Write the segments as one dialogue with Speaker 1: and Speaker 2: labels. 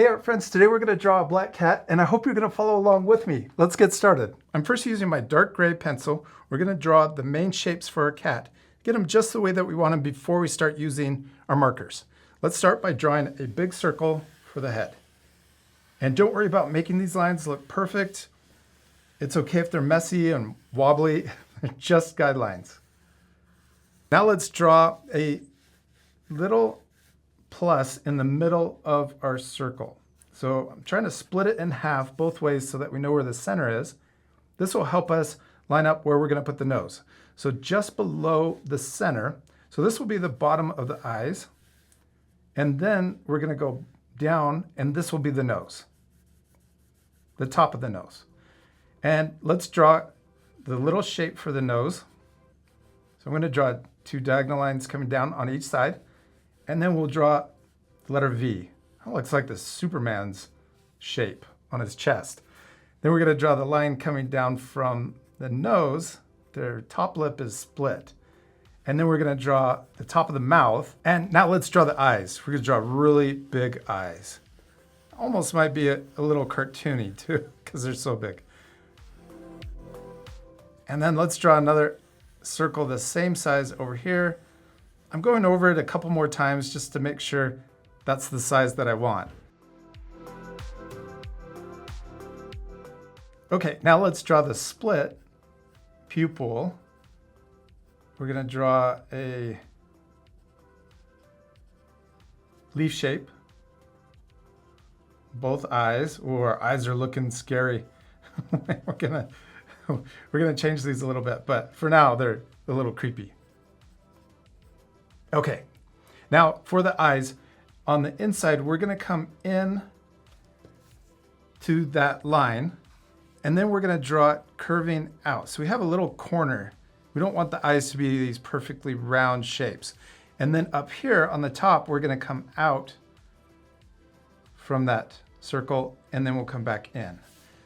Speaker 1: Hey art friends, today we're going to draw a black cat and I hope you're going to follow along with me. Let's get started. I'm first using my dark gray pencil. We're going to draw the main shapes for our cat. Get them just the way that we want them before we start using our markers. Let's start by drawing a big circle for the head. And don't worry about making these lines look perfect. It's okay if they're messy and wobbly. They're just guidelines. Now let's draw a little plus in the middle of our circle. So I'm trying to split it in half both ways so that we know where the center is. This will help us line up where we're going to put the nose. So just below the center, so this will be the bottom of the eyes, and then we're going to go down and this will be the nose, the top of the nose. And let's draw the little shape for the nose. So I'm going to draw two diagonal lines coming down on each side. And then we'll draw the letter V. That looks like the Superman's shape on his chest. Then we're going to draw the line coming down from the nose. Their top lip is split. And then we're going to draw the top of the mouth. And now let's draw the eyes. We're going to draw really big eyes. Almost might be a little cartoony too, because they're so big. And then let's draw another circle the same size over here. I'm going over it a couple more times just to make sure that's the size that I want. Okay, now let's draw the split pupil. We're going to draw a leaf shape. Both eyes. Oh, our eyes are looking scary. We're gonna change these a little bit, but for now they're a little creepy. Okay, now for the eyes, on the inside, we're gonna come in to that line, and then we're gonna draw it curving out. So we have a little corner. We don't want the eyes to be these perfectly round shapes. And then up here on the top, we're gonna come out from that circle, and then we'll come back in.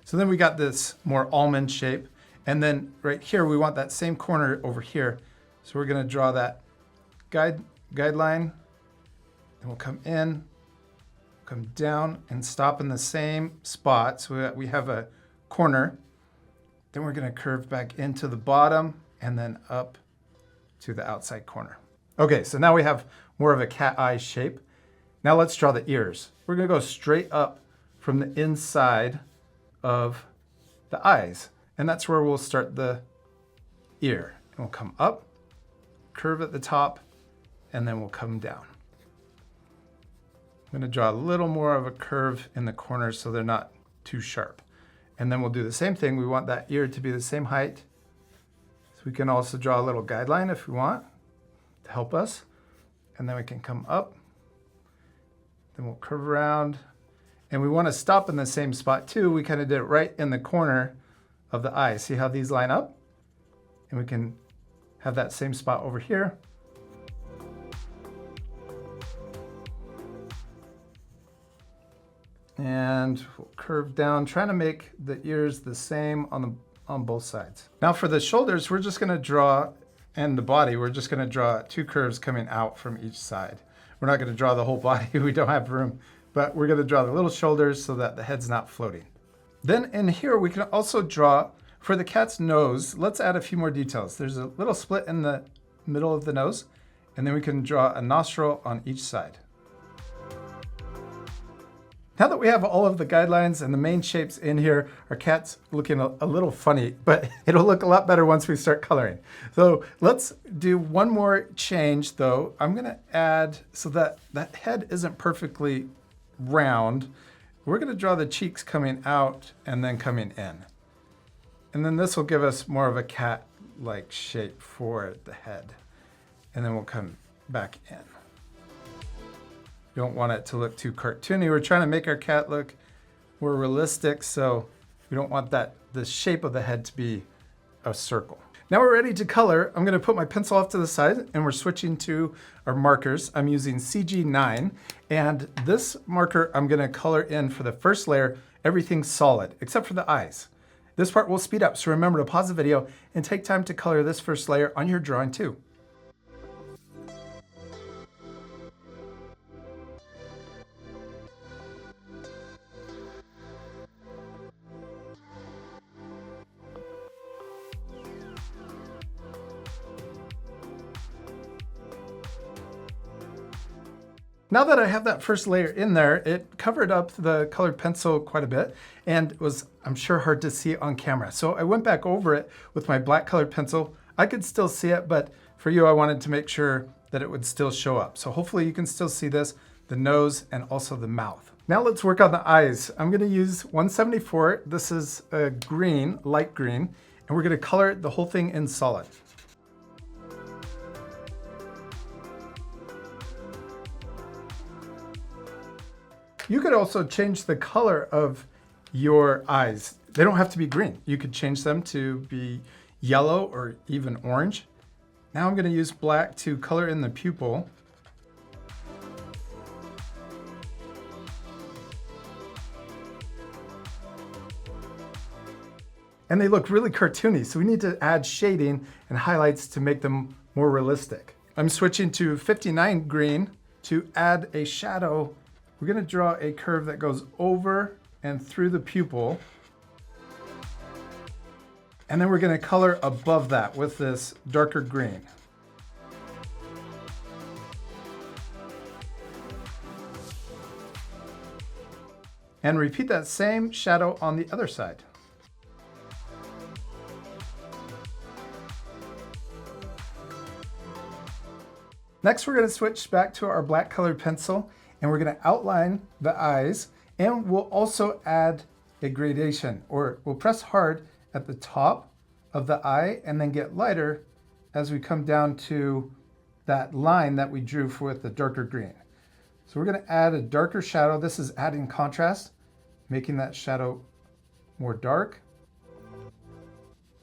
Speaker 1: So then we got this more almond shape. And then right here, we want that same corner over here. So we're gonna draw that guideline, and we'll come in, come down, and stop in the same spot so that we have a corner. Then we're gonna curve back into the bottom and then up to the outside corner. Okay, so now we have more of a cat eye shape. Now let's draw the ears. We're gonna go straight up from the inside of the eyes, and that's where we'll start the ear. And we'll come up, curve at the top, and then we'll come down. I'm gonna draw a little more of a curve in the corners so they're not too sharp. And then we'll do the same thing. We want that ear to be the same height. So we can also draw a little guideline if we want to help us. And then we can come up, then we'll curve around. And we wanna stop in the same spot too. We kind of did it right in the corner of the eye. See how these line up? And we can have that same spot over here. And we'll curve down, trying to make the ears the same on both sides. Now for the shoulders, we're just gonna draw, and the body, we're just gonna draw two curves coming out from each side. We're not gonna draw the whole body, we don't have room, but we're gonna draw the little shoulders so that the head's not floating. Then in here, we can also draw, for the cat's nose, let's add a few more details. There's a little split in the middle of the nose, and then we can draw a nostril on each side. Now that we have all of the guidelines and the main shapes in here, our cat's looking a little funny, but it'll look a lot better once we start coloring. So let's do one more change though. I'm gonna add, so that that head isn't perfectly round, we're gonna draw the cheeks coming out and then coming in. And then this will give us more of a cat-like shape for the head. And then we'll come back in. You don't want it to look too cartoony. We're trying to make our cat look more realistic, so we don't want the shape of the head to be a circle. Now we're ready to color. I'm gonna put my pencil off to the side and we're switching to our markers. I'm using CG9, and this marker I'm gonna color in for the first layer, everything solid, except for the eyes. This part will speed up, so remember to pause the video and take time to color this first layer on your drawing too. Now that I have that first layer in there, it covered up the colored pencil quite a bit and it was, I'm sure, hard to see on camera. So I went back over it with my black colored pencil. I could still see it, but for you, I wanted to make sure that it would still show up. So hopefully you can still see this, the nose and also the mouth. Now let's work on the eyes. I'm gonna use 174. This is a green, light green, and we're gonna color the whole thing in solid. You could also change the color of your eyes. They don't have to be green. You could change them to be yellow or even orange. Now I'm going to use black to color in the pupil. And they look really cartoony, so we need to add shading and highlights to make them more realistic. I'm switching to 59 green to add a shadow. We're going to draw a curve that goes over and through the pupil. And then we're going to color above that with this darker green. And repeat that same shadow on the other side. Next, we're going to switch back to our black colored pencil and we're going to outline the eyes, and we'll also add a gradation, or we'll press hard at the top of the eye and then get lighter as we come down to that line that we drew with the darker green. So we're going to add a darker shadow. This is adding contrast, making that shadow more dark.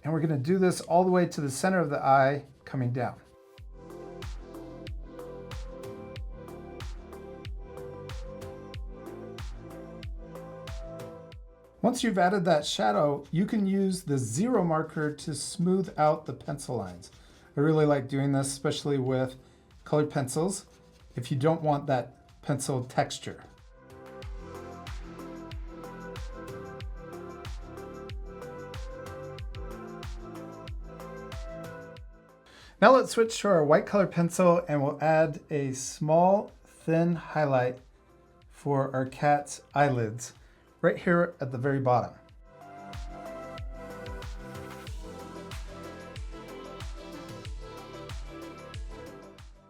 Speaker 1: And we're going to do this all the way to the center of the eye, coming down. Once you've added that shadow, you can use the 0 marker to smooth out the pencil lines. I really like doing this, especially with colored pencils, if you don't want that pencil texture. Now let's switch to our white colored pencil and we'll add a small, thin highlight for our cat's eyelids, right here at the very bottom.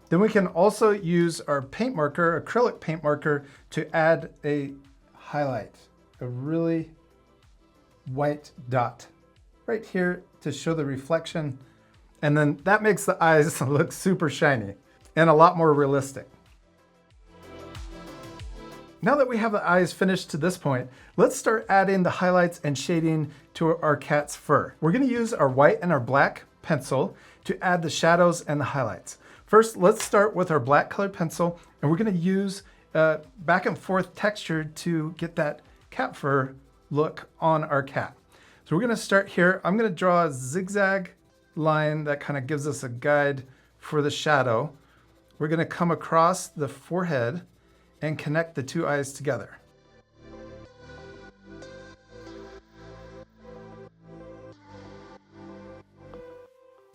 Speaker 1: Then we can also use our paint marker, acrylic paint marker, to add a highlight, a really white dot right here to show the reflection. And then that makes the eyes look super shiny and a lot more realistic. Now that we have the eyes finished to this point, let's start adding the highlights and shading to our cat's fur. We're going to use our white and our black pencil to add the shadows and the highlights. First, let's start with our black colored pencil, and we're going to use back and forth texture to get that cat fur look on our cat. So we're going to start here. I'm going to draw a zigzag line that kind of gives us a guide for the shadow. We're going to come across the forehead and connect the two eyes together.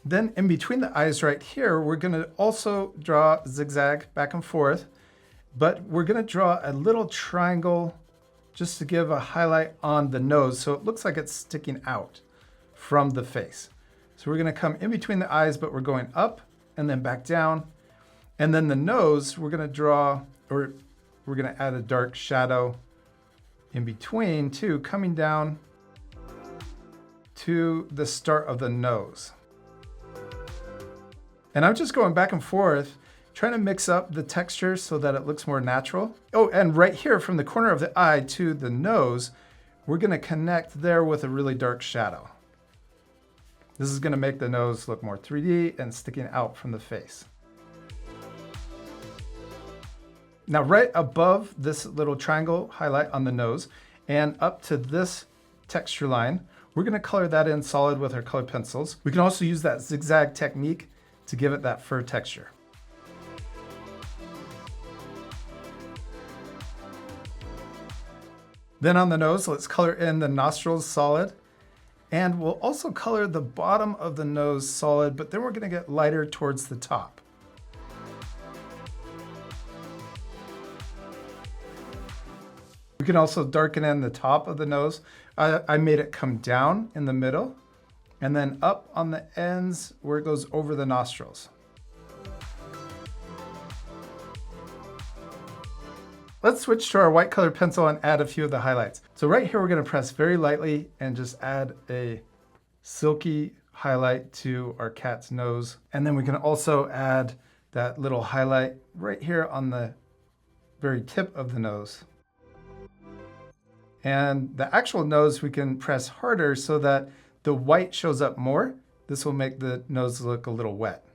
Speaker 1: Then in between the eyes right here, we're going to also draw zigzag back and forth, but we're going to draw a little triangle just to give a highlight on the nose so it looks like it's sticking out from the face. So we're going to come in between the eyes, but we're going up and then back down. And then the nose, we're going to draw, or we're going to add a dark shadow in between too, coming down to the start of the nose. And I'm just going back and forth, trying to mix up the texture so that it looks more natural. Oh, and right here from the corner of the eye to the nose, we're going to connect there with a really dark shadow. This is going to make the nose look more 3D and sticking out from the face. Now, right above this little triangle highlight on the nose and up to this texture line, we're going to color that in solid with our colored pencils. We can also use that zigzag technique to give it that fur texture. Then on the nose, let's color in the nostrils solid. And we'll also color the bottom of the nose solid, but then we're going to get lighter towards the top. We can also darken in the top of the nose. I made it come down in the middle and then up on the ends where it goes over the nostrils. Let's switch to our white colored pencil and add a few of the highlights. So right here, we're gonna press very lightly and just add a silky highlight to our cat's nose. And then we can also add that little highlight right here on the very tip of the nose. And the actual nose, we can press harder so that the white shows up more. This will make the nose look a little wet.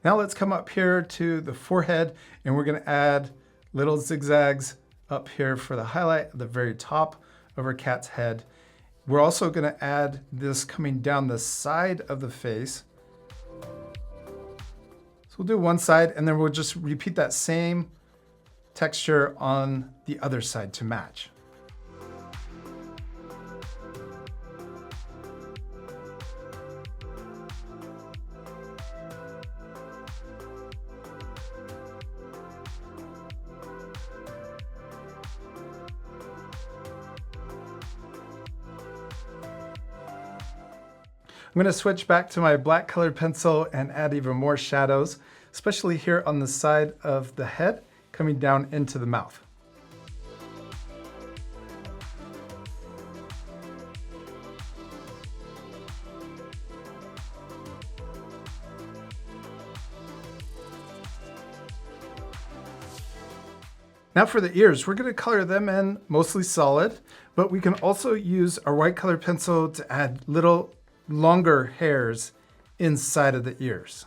Speaker 1: Now let's come up here to the forehead and we're gonna add little zigzags up here for the highlight at the very top of our cat's head. We're also gonna add this coming down the side of the face. So we'll do one side and then we'll just repeat that same texture on the other side to match. I'm going to switch back to my black colored pencil and add even more shadows, especially here on the side of the head, coming down into the mouth. Now for the ears, we're going to color them in mostly solid, but we can also use our white colored pencil to add little longer hairs inside of the ears.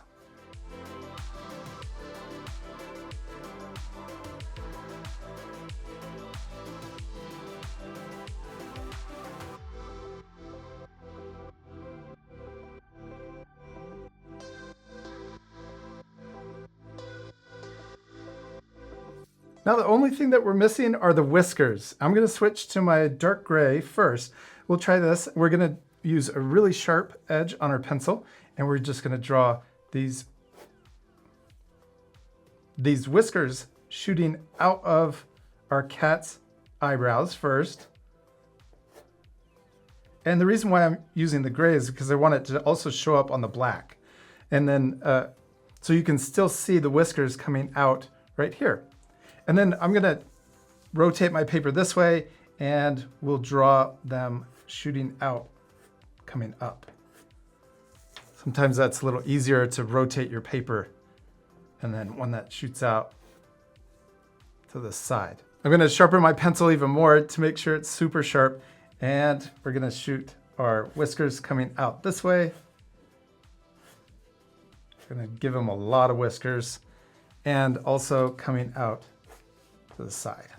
Speaker 1: Now the only thing that we're missing are the whiskers. I'm going to switch to my dark gray first. We'll try this. We're going to use a really sharp edge on our pencil and we're just going to draw these whiskers shooting out of our cat's eyebrows first. And the reason why I'm using the gray is because I want it to also show up on the black. And then, so you can still see the whiskers coming out right here. And then I'm gonna rotate my paper this way and we'll draw them shooting out, coming up. Sometimes that's a little easier to rotate your paper and then one that shoots out to the side. I'm gonna sharpen my pencil even more to make sure it's super sharp, and we're gonna shoot our whiskers coming out this way. Gonna give them a lot of whiskers and also coming out to the side.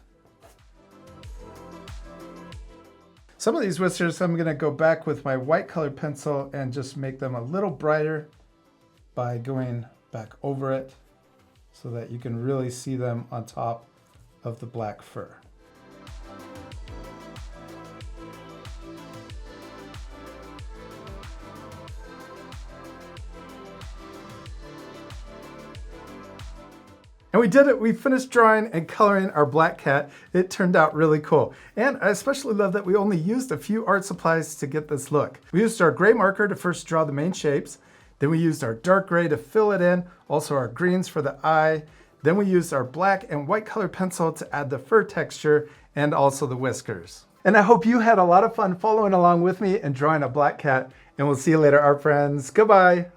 Speaker 1: Some of these whiskers, I'm gonna go back with my white colored pencil and just make them a little brighter by going back over it so that you can really see them on top of the black fur. And we did it. We finished drawing and coloring our black cat. It turned out really cool. And I especially love that we only used a few art supplies to get this look. We used our gray marker to first draw the main shapes. Then we used our dark gray to fill it in. Also our greens for the eye. Then we used our black and white colored pencil to add the fur texture and also the whiskers. And I hope you had a lot of fun following along with me and drawing a black cat. And we'll see you later, art friends. Goodbye.